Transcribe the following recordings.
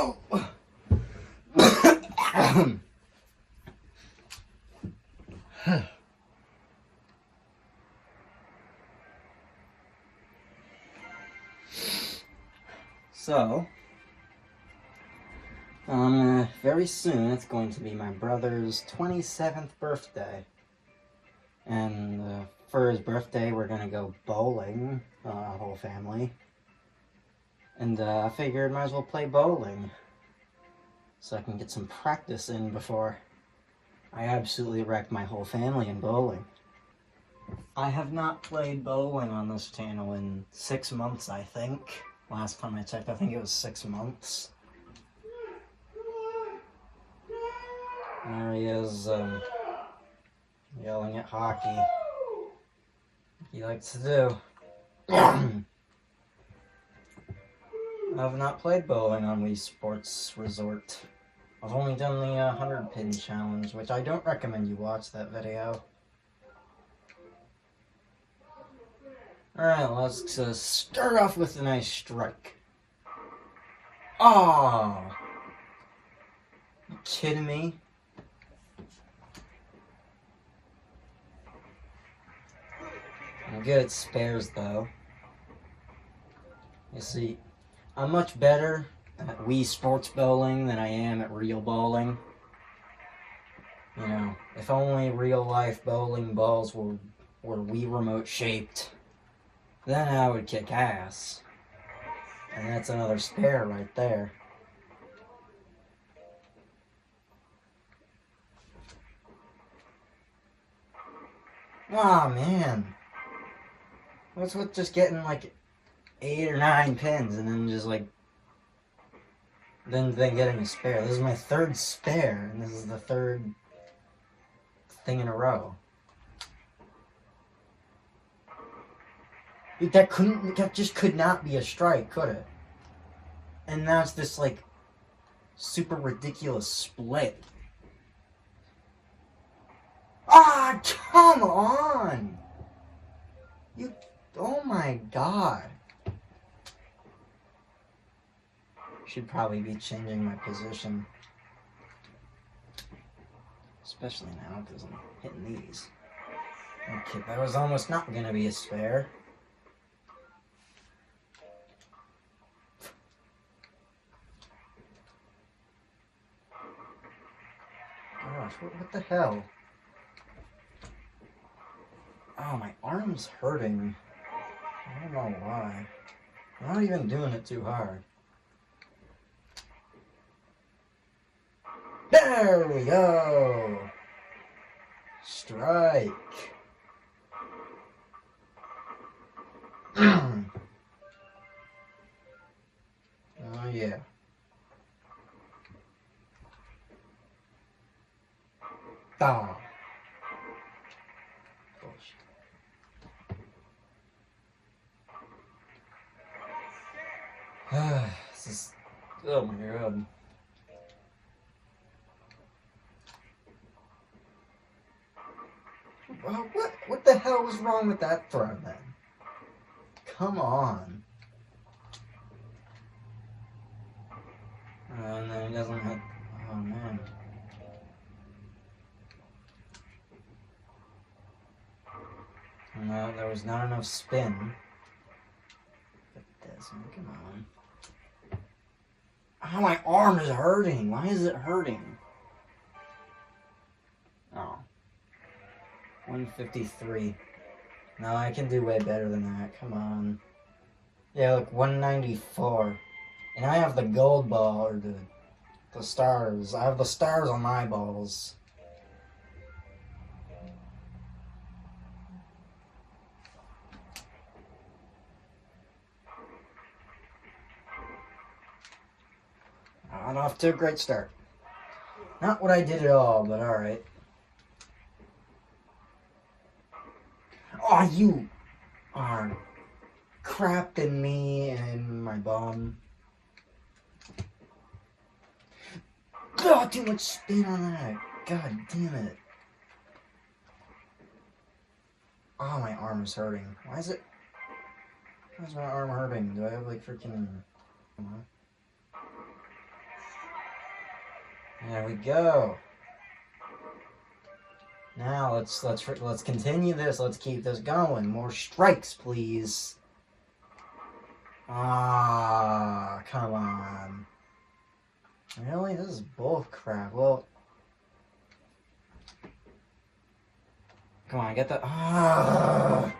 Oh! So, very soon it's going to be my brother's 27th birthday. And for his birthday, we're gonna go bowling, whole family. And I figured might as well play bowling, so I can get some practice in before I absolutely wreck my whole family in bowling. I have not played bowling on this channel in 6 months, I think. Last time I checked, I think it was 6 months. There he is, yelling at hockey. He likes to do. I have not played bowling on Wii Sports Resort. I've only done the 100 pin challenge, which I don't recommend you watch that video. Alright, let's start off with a nice strike. Oh! You kidding me? I'm good at spares, though. You see, I'm much better at Wii Sports Bowling than I am at real bowling. You know, if only real-life bowling balls were Wii Remote shaped, then I would kick ass. And that's another spare right there. Aw, man. What's with just getting like 8 or 9 pins and then just like then getting a spare? This is my 3rd spare, and this is the 3rd thing in a row. Dude, that just could not be a strike, could it? And now it's this like super ridiculous split. Ah, come on! You, oh my god. Should probably be changing my position. Especially now, because I'm hitting these. Okay, that was almost not gonna be a spare. Gosh, what the hell? Oh, my arm's hurting. I don't know why. I'm not even doing it too hard. There we go! Strike! Oh yeah. Ah. This is, oh my god. Well, what the hell was wrong with that throw then? Come on. And then he doesn't hit. Oh man. No, there was not enough spin. Look at this, come on. Oh, my arm is hurting. Why is it hurting? Oh. 153. No, I can do way better than that. Come on. Yeah, look, 194. And I have the gold ball, or the stars. I have the stars on my balls. Not off to a great start. Not what I did at all, but alright. Oh, you are crapping me and my bum. Oh, too much spin on that. God damn it. Oh, my arm is hurting. Why is my arm hurting? Do I have like freaking... There we go. Now let's continue this. Let's keep this going. More strikes, please. Ah, come on. Really? This is bull crap. Well, come on, get that. Ah.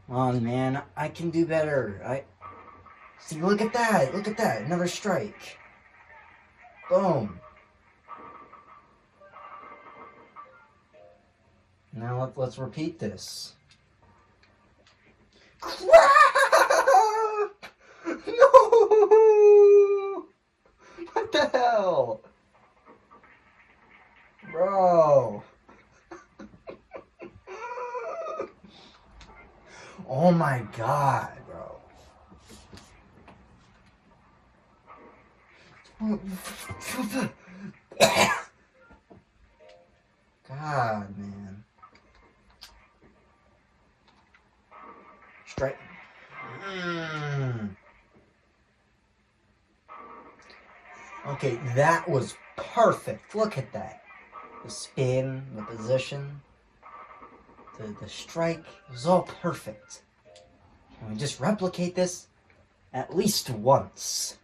Come on, man. I can do better. See. Look at that. Look at that. Another strike. Boom. Now let's repeat this. Crap! No! What the hell? Bro. Oh my god, bro. God, man. Straight. Okay, that was perfect. Look at that. The spin, the position, the strike. It was all perfect. Can we just replicate this at least once?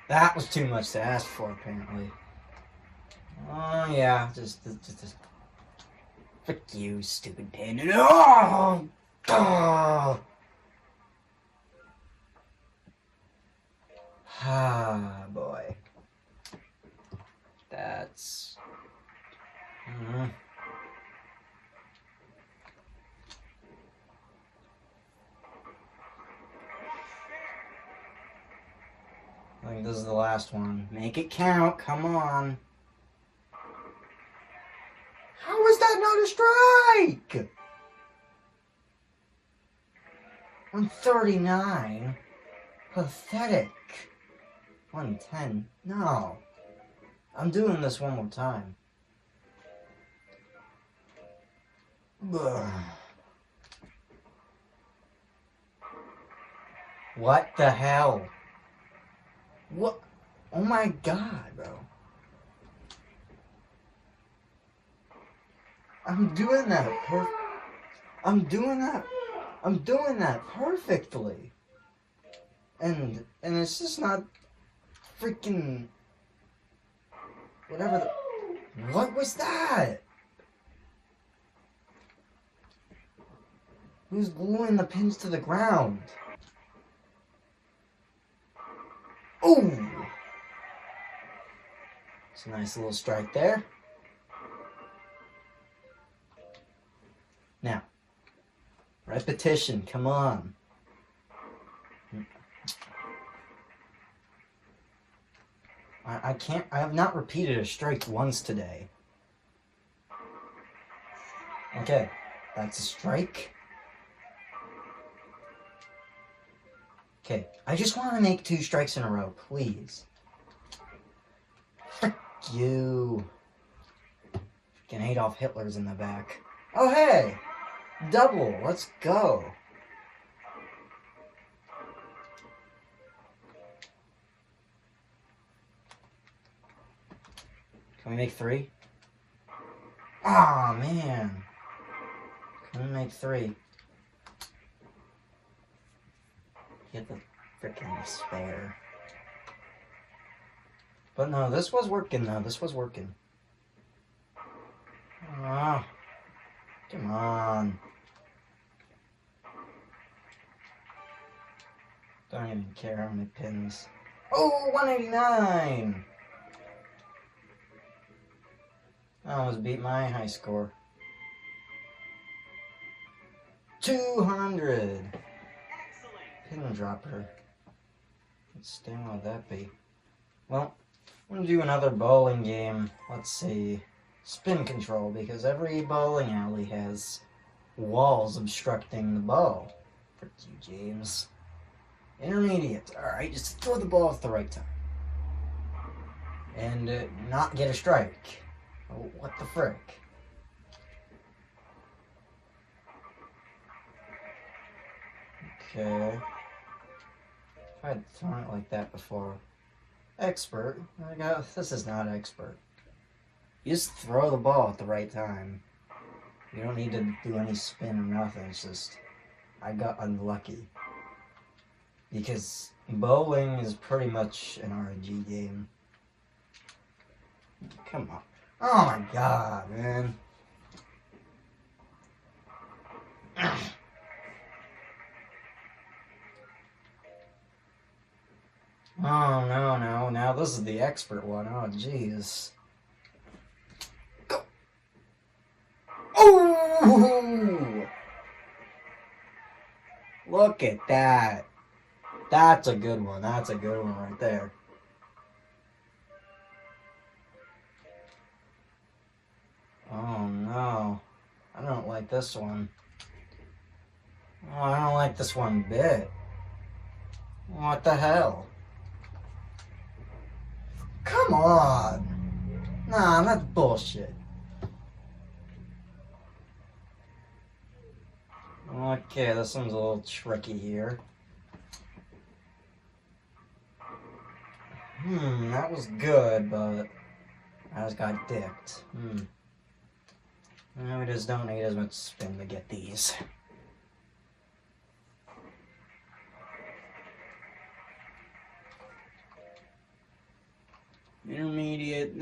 That was too much to ask for, apparently. Oh, yeah. Just. Frick you, stupid pin. Oh! Oh! Ah, boy. That's... I think this is the last one. Make it count, come on. How is that not a strike? 139? Pathetic. 110? No. I'm doing this one more time. Ugh. What the hell? What? Oh my god, bro. I'm doing that perfectly. And it's just not freaking whatever the... What was that? Who's gluing the pins to the ground? Ooh! It's a nice little strike there. Now, repetition, come on. I have not repeated a strike once today. Okay, that's a strike. Okay, I just want to make 2 strikes in a row, please. Frick you. Freaking Adolf Hitler's in the back. Oh, hey! Double, let's go. Can we make 3? Aw, man. Can we make 3? Get the freaking spare. But no, this was working though. This was working. Ah, come on. Don't even care how many pins. Oh, 189! I almost beat my high score. 200! Pin dropper. What sting would that be? Well, I'm gonna do another bowling game. Let's see. Spin control, because every bowling alley has walls obstructing the ball. Frick you, James. Intermediate. Alright, just throw the ball at the right time. And not get a strike. Oh, what the frick? Okay. if I'd thrown it like that before. Expert? This is not expert. You just throw the ball at the right time. You don't need to do any spin or nothing. It's just, I got unlucky. Because bowling is pretty much an RNG game. Come on. Oh my god, man. Oh, no. Now this is the expert one. Oh, jeez. Go. Oh! Look at that. That's a good one. That's a good one right there. Oh, no. I don't like this one. Oh, I don't like this one bit. What the hell? Come on! Nah, that's bullshit. Okay, this one's a little tricky here. That was good, but I just got dicked. Now we just don't need as much spin to get these. Intermediate.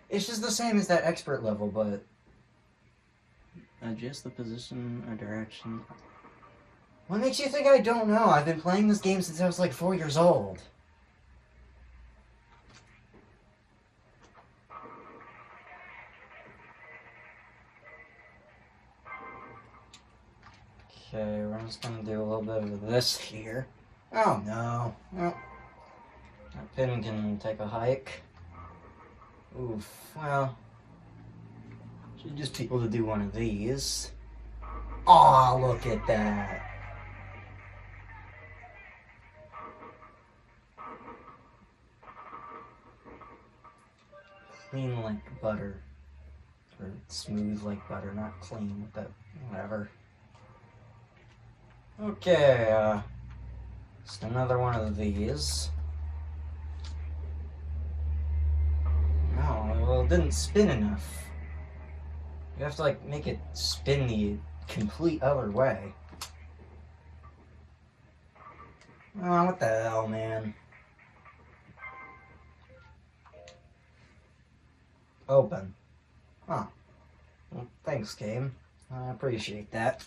It's just the same as that expert level, but adjust the position or direction. What makes you think I don't know? I've been playing this game since I was like 4 years old. Okay, we're just gonna do a little bit of this here. Oh no. Well, that pin can take a hike. Oof, well, should just be able to do one of these. Aw, look at that. Clean like butter. Or smooth like butter, not clean, but whatever. Okay, just another one of these. No, well, it didn't spin enough. You have to, like, make it spin the complete other way. Oh, what the hell, man. Open. Huh. Well, thanks, game. I appreciate that.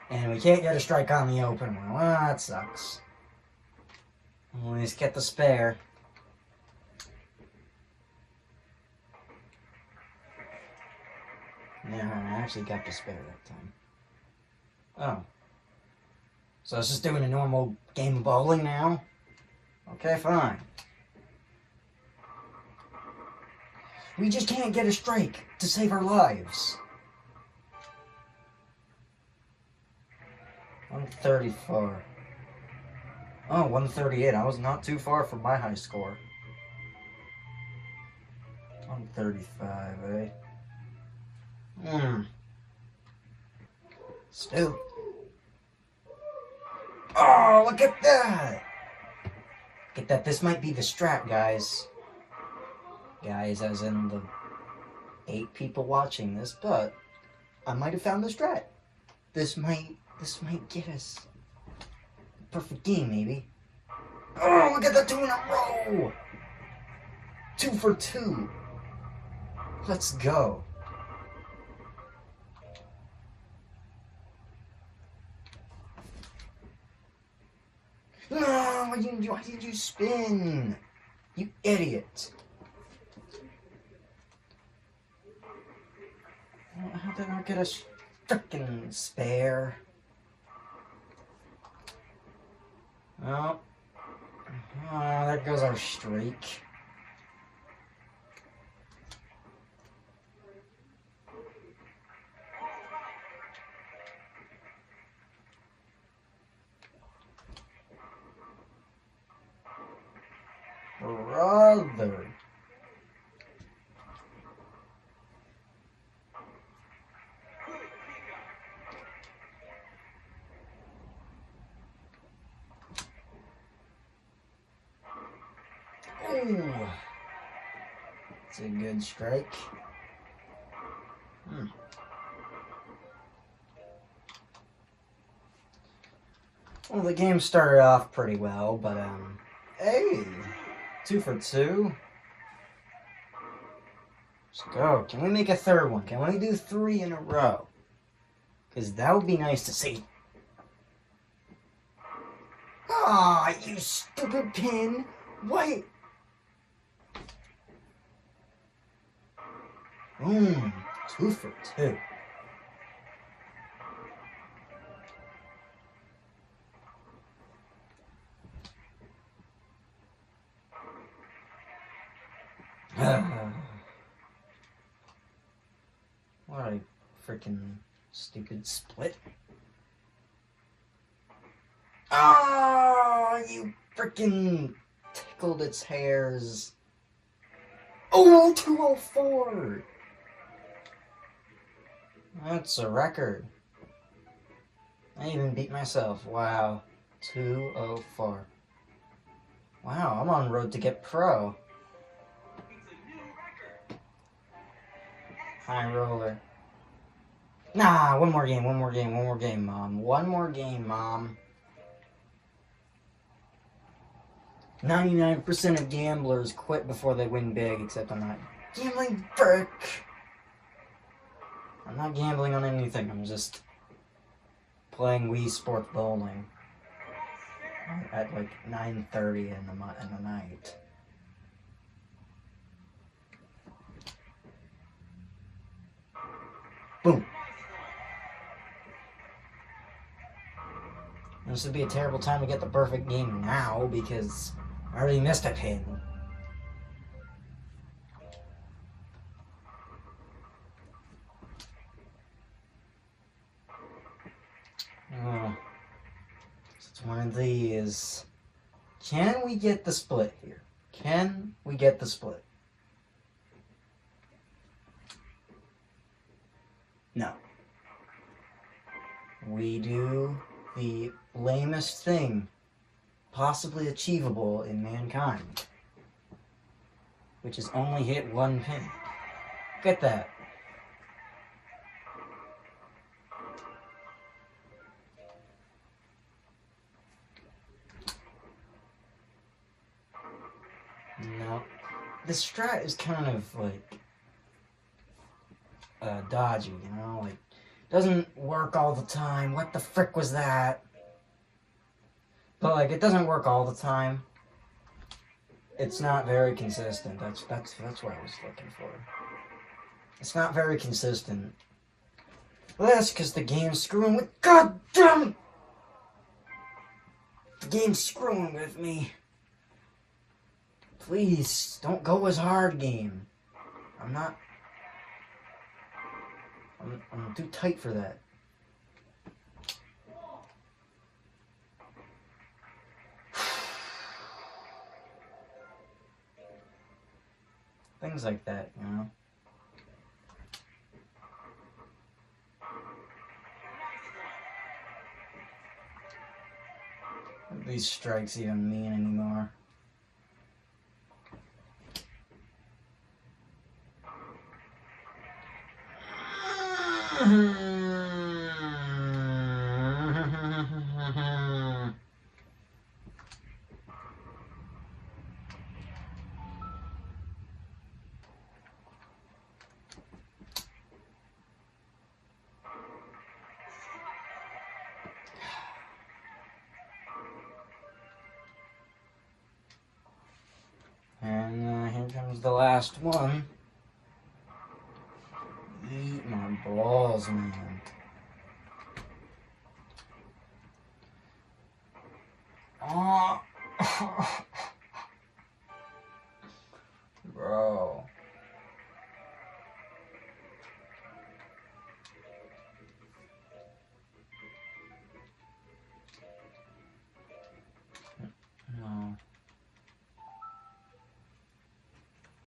And we can't get a strike on the open one. Well, that sucks. We'll at least get the spare. Yeah, I actually got the spare that time. Oh. So it's just doing a normal game of bowling now? Okay, fine. We just can't get a strike to save our lives. 134. Oh, 138. I was not too far from my high score. 135, eh? Still. Oh, look at that! Get that. This might be the strat, guys. Guys, as in the 8 people watching this, but I might have found the strat. This might get us a perfect game, maybe. Oh, look at the 2 in a row! 2 for 2. Let's go. No, why did you spin? You idiot. How did I get a frickin' spare? Oh. Oh, there goes our streak. Brother. Ooh. It's a good strike. Well, the game started off pretty well, but, hey! 2 for 2. Let's go. Can we make a third one? Can we do 3 in a row? Because that would be nice to see. Ah, you stupid pin! Why? Boom. 2 for 2. What a freaking stupid split. Oh, you freaking tickled its hairs. Oh, 204. That's a record. I even beat myself. Wow. 204. Wow, I'm on road to get pro. High roller. Nah, one more game, Mom. One more game, Mom. 99% of gamblers quit before they win big, except I'm not gambling brick. I'm not gambling on anything, I'm just playing Wii Sports Bowling at like 9:30 in the night. Boom. This would be a terrible time to get the perfect game now because I already missed a pin. Oh, it's one of these. Can we get the split here? Can we get the split? No. We do the lamest thing possibly achievable in mankind, which is only hit one pin. Look at that. No. The strat is kind of like dodgy, you know? Like, doesn't work all the time. What the frick was that? But like, it doesn't work all the time. It's not very consistent. That's what I was looking for. It's not very consistent. Well, that's because the game's screwing with. God damn! The game's screwing with me. Please don't go as hard, game. I'm too tight for that. Things like that, you know? What do these strikes even mean anymore? And here comes the last one. Eat my balls, man. Oh. Bro.